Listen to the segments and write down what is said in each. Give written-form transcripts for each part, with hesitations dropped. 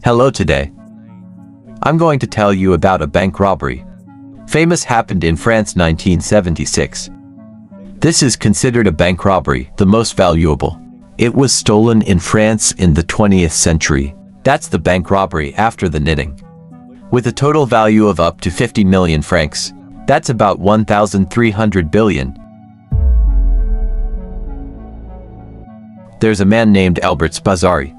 Hello today. I'm going to tell you about a bank robbery. Famous happened in France 1976. This is considered a bank robbery, the most valuable. It was stolen in France in the 20th century. That's the bank robbery after the knitting. With a total value of up to 50 million francs. That's about 1,300 billion. There's a man named Albert Spazzari.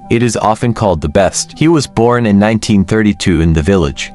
It is often called the best. He was born in 1932 in the village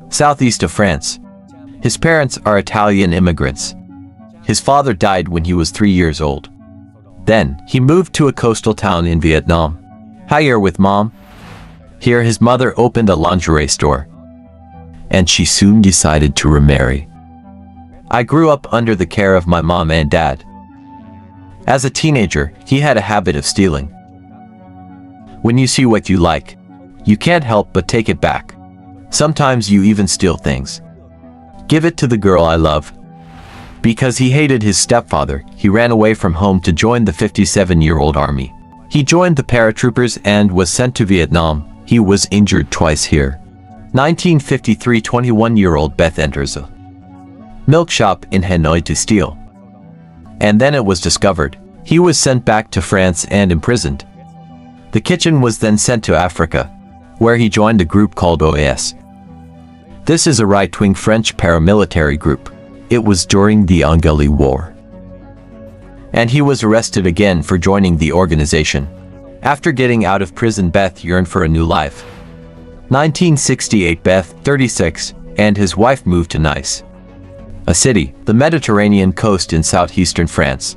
southeast of France. His parents are Italian immigrants. His father died when he was 3 years old. Then, he moved to a coastal town in Vietnam. Here with mom. Here his mother opened a lingerie store. And she soon decided to remarry. I grew up under the care of my mom and dad. As a teenager, he had a habit of stealing. When you see what you like, you can't help but take it back. Sometimes you even steal things. Give it to the girl I love. Because he hated his stepfather, he ran away from home to join the 57-year-old army. He joined the paratroopers and was sent to Vietnam. He was injured twice here. 1953, 21-year-old Beth enters a milk shop in Hanoi to steal. And then it was discovered. He was sent back to France and imprisoned. The kitchen was then sent to Africa, where he joined a group called OAS. This is a right-wing French paramilitary group. It was during the Angeli War. And he was arrested again for joining the organization. After getting out of prison, Beth yearned for a new life. 1968, Beth, 36, and his wife moved to Nice, a city, the Mediterranean coast in southeastern France.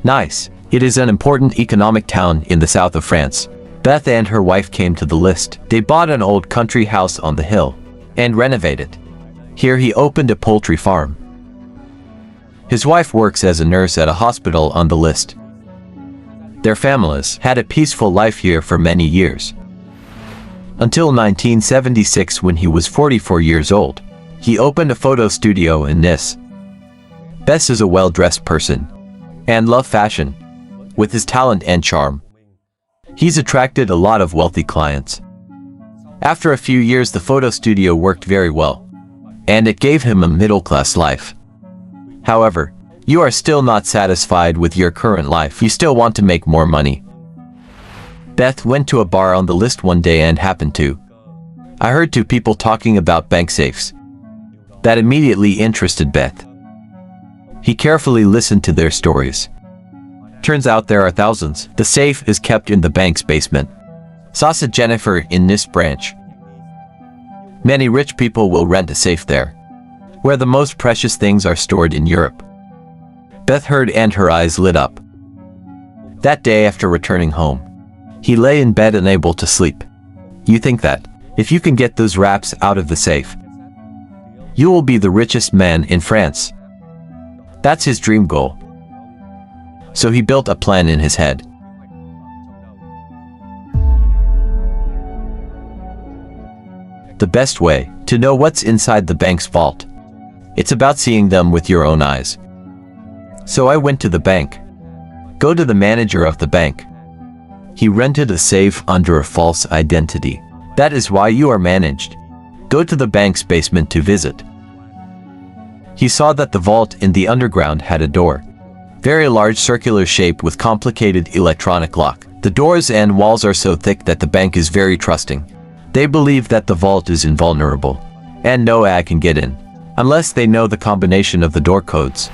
Nice. It is an important economic town in the south of France. Beth and her wife came to the list. They bought an old country house on the hill and renovated. Here he opened a poultry farm. His wife works as a nurse at a hospital on the list. Their families had a peaceful life here for many years. Until 1976, when he was 44 years old. He opened a photo studio in Nice. Bess is a well-dressed person and loves fashion. With his talent and charm, he's attracted a lot of wealthy clients. After a few years, the photo studio worked very well, and it gave him a middle-class life. However, you are still not satisfied with your current life. You still want to make more money. Beth went to a bar on the list one day and happened to. I heard two people talking about bank safes. That immediately interested Beth. He carefully listened to their stories. Turns out there are thousands. The safe is kept in the bank's basement. Sausage Jennifer in Nice branch. Many rich people will rent a safe there, where the most precious things are stored in Europe. Beth heard and her eyes lit up. That day after returning home, he lay in bed unable to sleep. You think that, if you can get those wraps out of the safe, you will be the richest man in France. That's his dream goal. So he built a plan in his head. The best way to know what's inside the bank's vault. It's about seeing them with your own eyes. So I went to the bank. Go to the manager of the bank. He rented a safe under a false identity. That is why you are managed. Go to the bank's basement to visit. He saw that the vault in the underground had a door. Very large circular shape with complicated electronic lock. The doors and walls are so thick that the bank is very trusting. They believe that the vault is invulnerable, and no ag can get in, unless they know the combination of the door codes.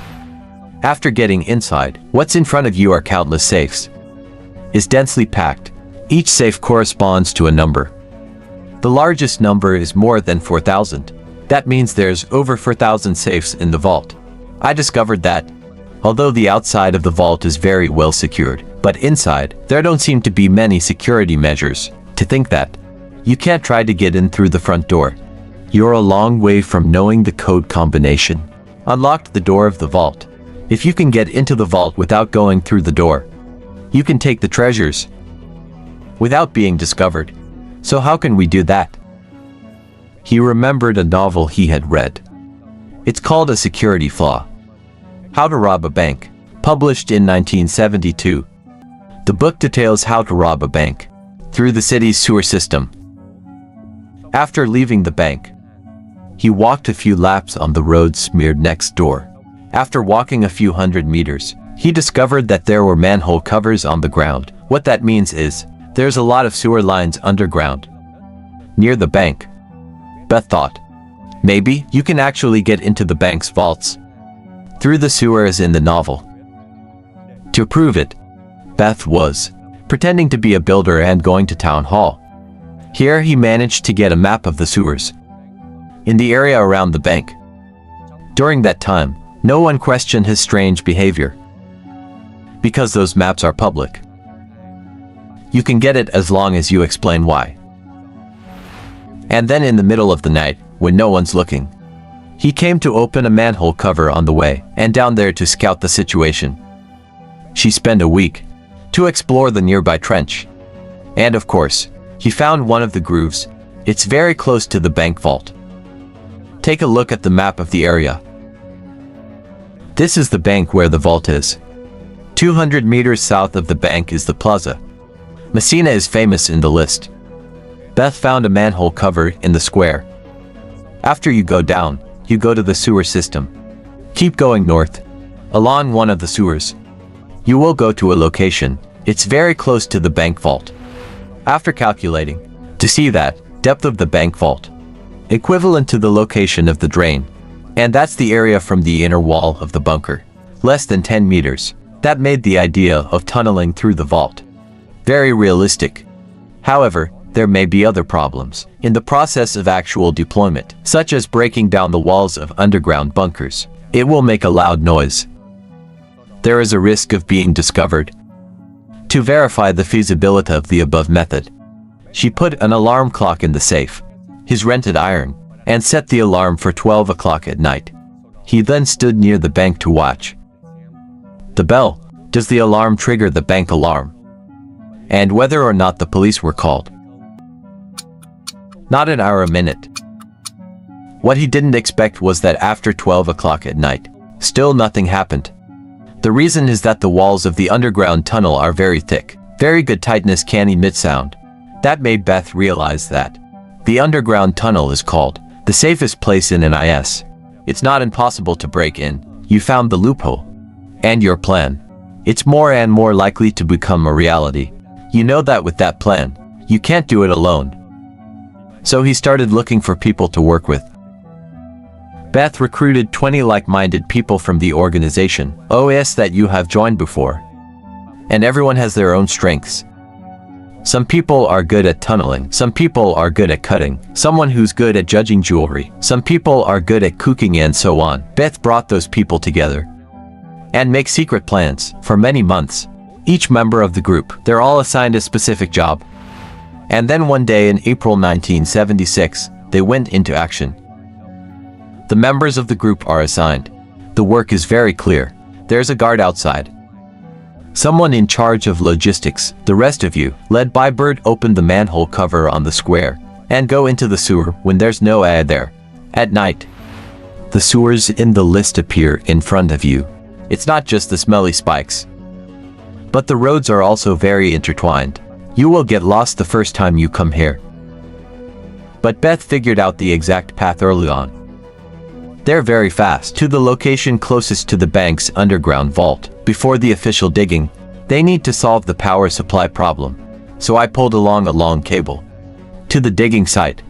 After getting inside, what's in front of you are countless safes. Is densely packed. Each safe corresponds to a number. The largest number is more than 4,000. That means there's over 4,000 safes in the vault. I discovered that, although the outside of the vault is very well secured, but inside, there don't seem to be many security measures. To think that you can't try to get in through the front door. You're a long way from knowing the code combination. Unlocked the door of the vault. If you can get into the vault without going through the door, you can take the treasures without being discovered. So how can we do that? He remembered a novel he had read. It's called A Security Flaw. How to Rob a Bank, published in 1972. The book details how to rob a bank. through the city's sewer system. After leaving the bank, he walked a few laps on the road smeared next door. After walking a few hundred meters, he discovered that there were manhole covers on the ground. What that means is, there's a lot of sewer lines underground, near the bank. Beth thought, maybe you can actually get into the bank's vaults through the sewer as in the novel. To prove it, Beth was pretending to be a builder and going to town hall. Here he managed to get a map of the sewers in the area around the bank. During that time, no one questioned his strange behavior, because those maps are public. You can get it as long as you explain why. And then in the middle of the night, when no one's looking, he came to open a manhole cover on the way, and down there to scout the situation. She spent a week to explore the nearby trench. And of course, he found one of the grooves. It's very close to the bank vault. Take a look at the map of the area. This is the bank where the vault is. 200 meters south of the bank is the plaza. Messina is famous in the list. Beth found a manhole cover in the square. After you go down, you go to the sewer system. Keep going north, along one of the sewers. You will go to a location. It's very close to the bank vault. After calculating, to see that depth of the bank vault, equivalent to the location of the drain, and that's the area from the inner wall of the bunker, less than 10 meters. That made the idea of tunneling through the vault very realistic. However, there may be other problems in the process of actual deployment, such as breaking down the walls of underground bunkers. It will make a loud noise. There is a risk of being discovered. To verify the feasibility of the above method, she put an alarm clock in the safe, his rented iron, and set the alarm for 12 o'clock at night. He then stood near the bank to watch the bell. Does the alarm trigger the bank alarm? And whether or not the police were called. Not an hour a minute. What he didn't expect was that after 12 o'clock at night, still nothing happened. The reason is that the walls of the underground tunnel are very thick. Very good tightness can emit sound. That made Beth realize that the underground tunnel is called the safest place in an IS. It's not impossible to break in. You found the loophole. And your plan. It's more and more likely to become a reality. You know that with that plan, you can't do it alone. So he started looking for people to work with. Beth recruited 20 like-minded people from the organization, OS that you have joined before. And everyone has their own strengths. Some people are good at tunneling, some people are good at cutting, someone who's good at judging jewelry, some people are good at cooking and so on. Beth brought those people together and make secret plans for many months. Each member of the group, they're all assigned a specific job. And then one day in April 1976, they went into action. The members of the group are assigned. The work is very clear. There's a guard outside, someone in charge of logistics. The rest of you, led by Bird, open the manhole cover on the square and go into the sewer when there's no air there. At night, the sewers in the list appear in front of you. It's not just the smelly spikes, but the roads are also very intertwined. You will get lost the first time you come here. But Beth figured out the exact path early on. They're very fast to the location closest to the bank's underground vault. Before the official digging, they need to solve the power supply problem. So I pulled along a long cable to the digging site.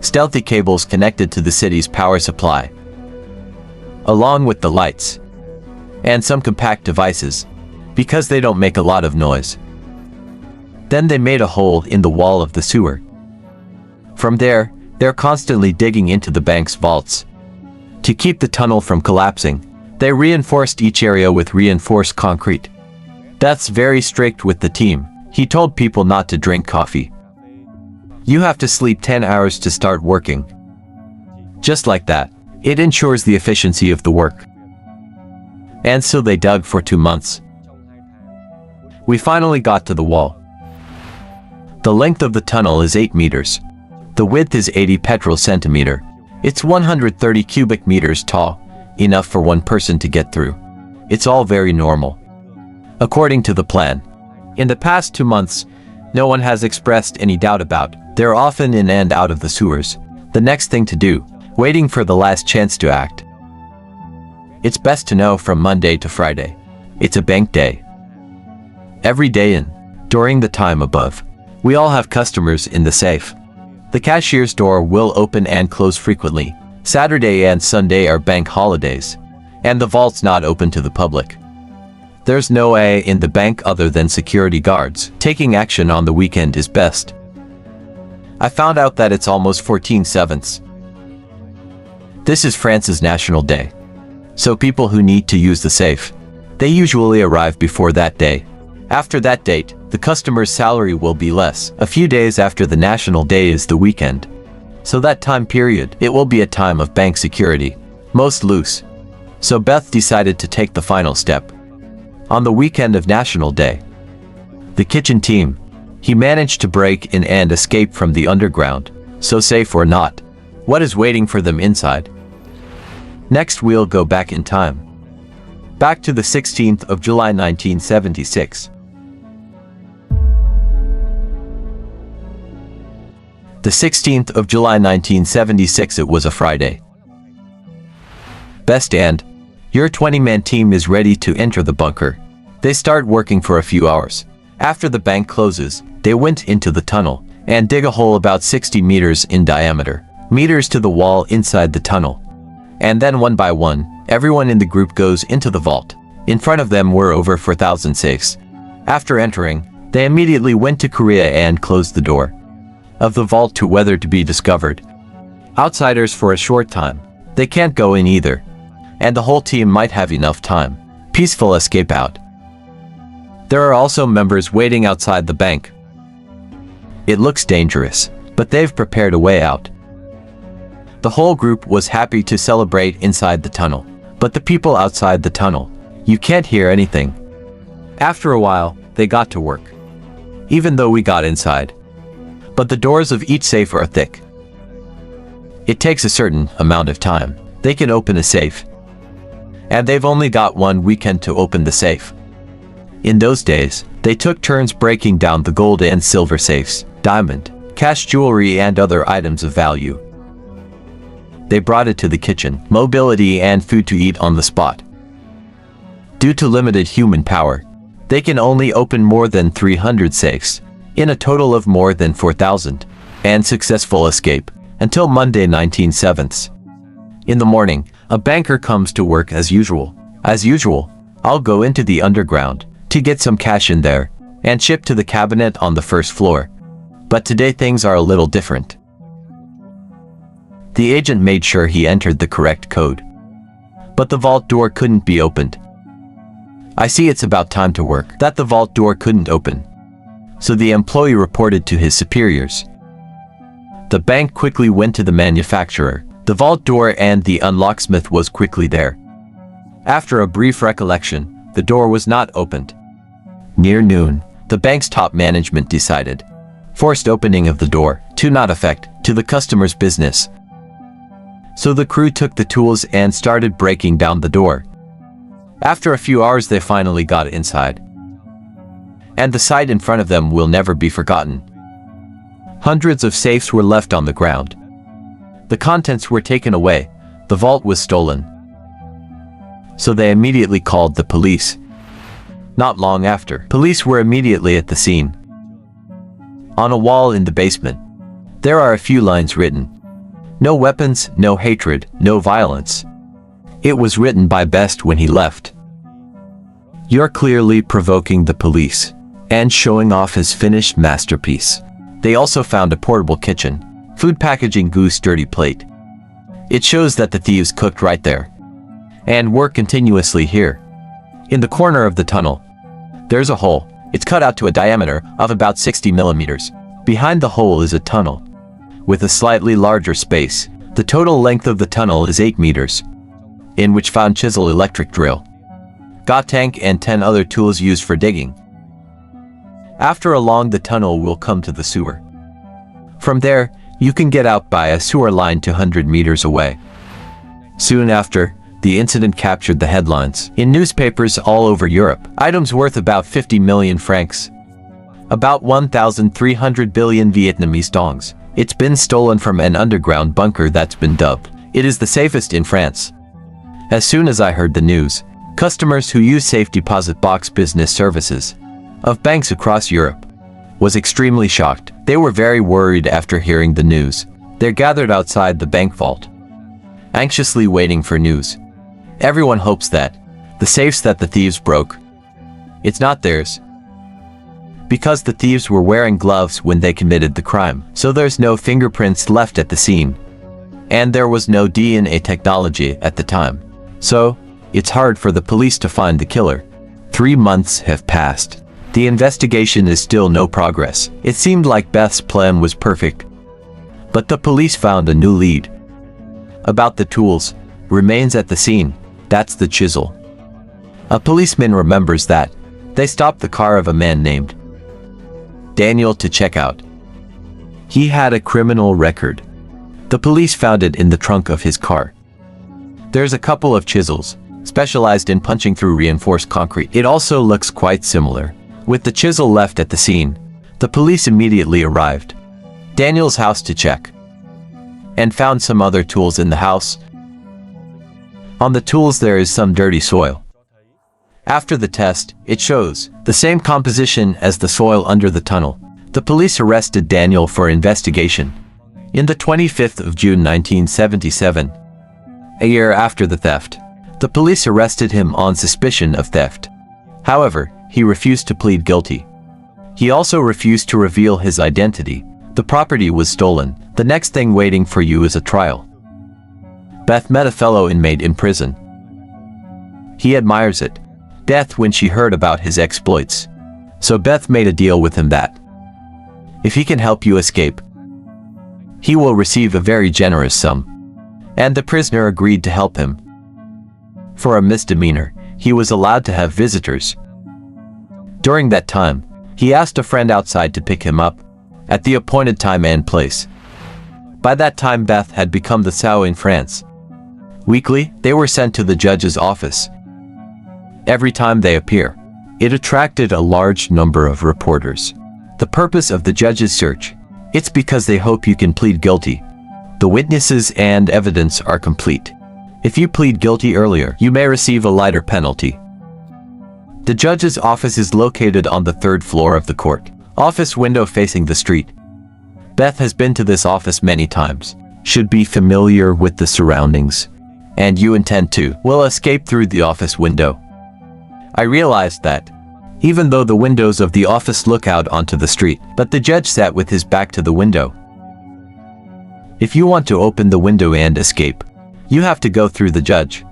Stealthy cables connected to the city's power supply, along with the lights and some compact devices, because they don't make a lot of noise. Then they made a hole in the wall of the sewer. From there, they're constantly digging into the bank's vaults. To keep the tunnel from collapsing, they reinforced each area with reinforced concrete. Beth's very strict with the team. He told people not to drink coffee. You have to sleep 10 hours to start working. Just like that, it ensures the efficiency of the work. And so they dug for 2 months. We finally got to the wall. The length of the tunnel is 8 meters. The width is 80 petrol centimeter. It's 130 cubic meters tall, enough for one person to get through. It's all very normal, according to the plan. In the past 2 months, no one has expressed any doubt about. They're often in and out of the sewers. The next thing to do, waiting for the last chance to act. It's best to know from Monday to Friday. It's a bank day. Every day during the time above, we all have customers in the safe. The cashier's door will open and close frequently. Saturday and Sunday are bank holidays, and the vault's not open to the public. There's no way in the bank other than security guards. Taking action on the weekend is best. I found out that it's almost 14/7. This is France's National Day. So people who need to use the safe, they usually arrive before that day. After that date, the customer's salary will be less. A few days after the National Day is the weekend. So that time period, it will be a time of bank security. Most loose. So Beth decided to take the final step. On the weekend of National Day, the kitchen team, he managed to break in and escape from the underground. So safe or not, what is waiting for them inside? Next we'll go back in time. Back to the 16th of July 1976. The 16th of July 1976, it was a Friday. Best and your 20-man team is ready to enter the bunker. They start working for a few hours. After the bank closes, they went into the tunnel and dig a hole about 60 meters in diameter, meters to the wall inside the tunnel. And then one by one, everyone in the group goes into the vault. In front of them were over 4,000 safes. After entering, they immediately went to Korea and closed the door of the vault to whether to be discovered. Outsiders for a short time. They can't go in either. And the whole team might have enough time. Peaceful escape out. There are also members waiting outside the bank. It looks dangerous, but they've prepared a way out. The whole group was happy to celebrate inside the tunnel. But the people outside the tunnel, you can't hear anything. After a while, they got to work. Even though we got inside. But the doors of each safe are thick. It takes a certain amount of time. They can open a safe. And they've only got one weekend to open the safe. In those days, they took turns breaking down the gold and silver safes, diamond, cash jewelry and other items of value. They brought it to the kitchen, mobility and food to eat on the spot. Due to limited human power, they can only open more than 300 safes, in a total of more than 4,000, and successful escape, until Monday 19/7. In the morning, a banker comes to work as usual. As usual, I'll go into the underground, to get some cash in there, and ship to the cabinet on the first floor. But today things are a little different. The agent made sure he entered the correct code. But the vault door couldn't be opened. I see it's about time to work that the vault door couldn't open. So the employee reported to his superiors. The bank quickly went to the manufacturer. The vault door and the unlocksmith was quickly there. After a brief recollection, the door was not opened. Near noon, the bank's top management decided. Forced opening of the door, to not affect, to the customer's business. So the crew took the tools and started breaking down the door. After a few hours they finally got inside. And the sight in front of them will never be forgotten. Hundreds of safes were left on the ground. The contents were taken away. The vault was stolen. So they immediately called the police. Not long after, police were immediately at the scene. On a wall in the basement, there are a few lines written. No weapons, no hatred, no violence. It was written by Best when he left. You're clearly provoking the police and showing off his finished masterpiece. They also found a portable kitchen, food packaging goose dirty plate. It shows that the thieves cooked right there and work continuously here. In the corner of the tunnel, there's a hole. It's cut out to a diameter of about 60 millimeters. Behind the hole is a tunnel with a slightly larger space. The total length of the tunnel is 8 meters, in which found chisel, electric drill, got tank and 10 other tools used for digging. After along the tunnel will come to the sewer. From there, you can get out by a sewer line 200 meters away. Soon after, the incident captured the headlines in newspapers all over Europe. Items worth about 50 million francs. About 1,300 billion Vietnamese dongs. It's been stolen from an underground bunker that's been dubbed. It is the safest in France. As soon as I heard the news, customers who use safe deposit box business services of banks across Europe was extremely shocked. They were very worried after hearing the news. They're gathered outside the bank vault, anxiously waiting for news. Everyone hopes that the safes that the thieves broke, it's not theirs. Because the thieves were wearing gloves when they committed the crime, so there's no fingerprints left at the scene. And there was no DNA technology at the time. So, it's hard for the police to find the killer. 3 months have passed. The investigation is still no progress. It seemed like Beth's plan was perfect. But the police found a new lead. About the tools, remains at the scene, that's the chisel. A policeman remembers that they stopped the car of a man named Daniel to check out. He had a criminal record. The police found it in the trunk of his car. There's a couple of chisels, specialized in punching through reinforced concrete. It also looks quite similar. With the chisel left at the scene, the police immediately arrived Daniel's house to check, and found some other tools in the house. On the tools there is some dirty soil. After the test, it shows the same composition as the soil under the tunnel. The police arrested Daniel for investigation. In the 25th of June 1977, a year after the theft, the police arrested him on suspicion of theft. However, he refused to plead guilty. He also refused to reveal his identity. The property was stolen. The next thing waiting for you is a trial. Beth met a fellow inmate in prison. He admires it. Beth when she heard about his exploits. So Beth made a deal with him that if he can help you escape, he will receive a very generous sum. And the prisoner agreed to help him. For a misdemeanor, he was allowed to have visitors. During that time, he asked a friend outside to pick him up at the appointed time and place. By that time Beth had become the Sao in France. Weekly, they were sent to the judge's office. Every time they appear, it attracted a large number of reporters. The purpose of the judge's search, it's because they hope you can plead guilty. The witnesses and evidence are complete. If you plead guilty earlier, you may receive a lighter penalty. The judge's office is located on the 3rd floor of the court. Office window facing the street. Beth has been to this office many times. Should be familiar with the surroundings. And you intend to will escape through the office window. I realized that, even though the windows of the office look out onto the street, but the judge sat with his back to the window. If you want to open the window and escape, you have to go through the judge.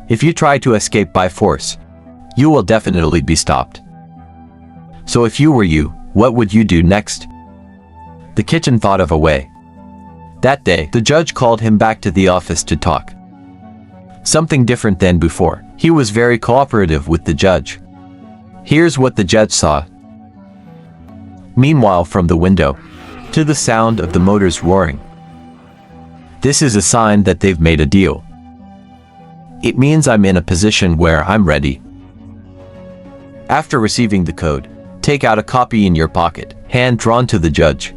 If you try to escape by force, you will definitely be stopped. So if you were you, what would you do next? The kitchen thought of a way. That day, the judge called him back to the office to talk. Something different than before. He was very cooperative with the judge. Here's what the judge saw. Meanwhile, from the window, to the sound of the motors roaring. This is a sign that they've made a deal. It means I'm in a position where I'm ready. After receiving the code, take out a copy in your pocket, hand drawn to the judge.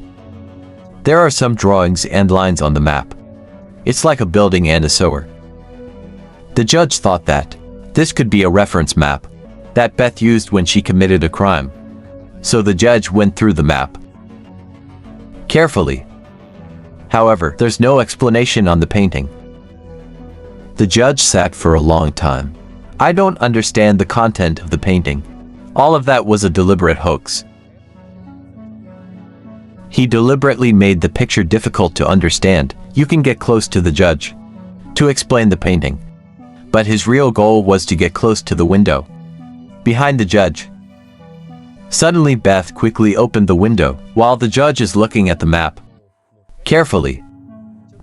There are some drawings and lines on the map. It's like a building and a sewer. The judge thought that this could be a reference map that Beth used when she committed a crime. So the judge went through the map carefully. However, there's no explanation on the painting. The judge sat for a long time. I don't understand the content of the painting. All of that was a deliberate hoax. He deliberately made the picture difficult to understand. You can get close to the judge to explain the painting. But his real goal was to get close to the window, behind the judge. Suddenly Beth quickly opened the window, while the judge is looking at the map carefully.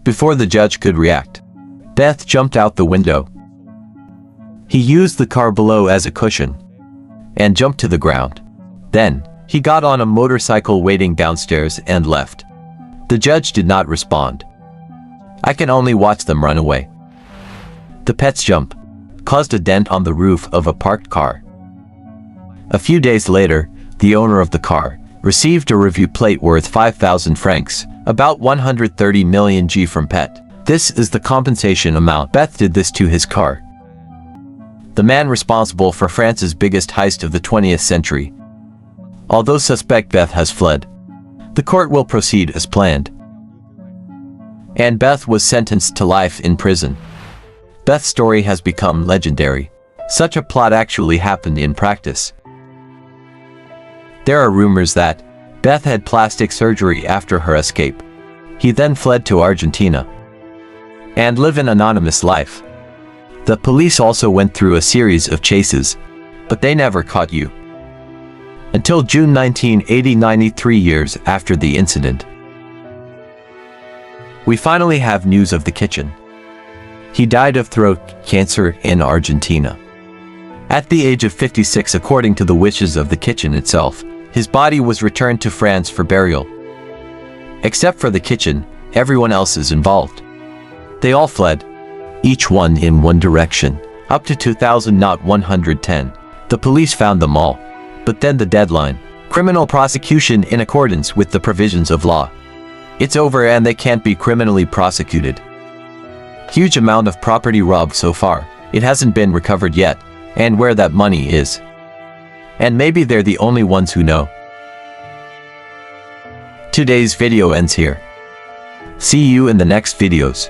Before the judge could react, Beth jumped out the window. He used the car below as a cushion, and jumped to the ground. Then, he got on a motorcycle waiting downstairs and left. The judge did not respond. I can only watch them run away. The pet's jump caused a dent on the roof of a parked car. A few days later, the owner of the car, received a review plate worth 5,000 francs, about 130 million G from Pet. This is the compensation amount. Beth did this to his car. The man responsible for France's biggest heist of the 20th century. Although suspect Beth has fled, the court will proceed as planned. And Beth was sentenced to life in prison. Beth's story has become legendary. Such a plot actually happened in practice. There are rumors that Beth had plastic surgery after her escape. He then fled to Argentina and lived an anonymous life. The police also went through a series of chases, but they never caught you. Until June 1980, 93 years after the incident. We finally have news of the kitchen. He died of throat cancer in Argentina. At the age of 56, according to the wishes of the kitchen itself, his body was returned to France for burial. Except for the kitchen, everyone else is involved. They all fled, each one in one direction, up to 2000, not 110. The police found them all. But then the deadline, criminal prosecution in accordance with the provisions of law. It's over and they can't be criminally prosecuted. Huge amount of property robbed so far. It hasn't been recovered yet, and where that money is. And maybe they're the only ones who know. Today's video ends here. See you in the next videos.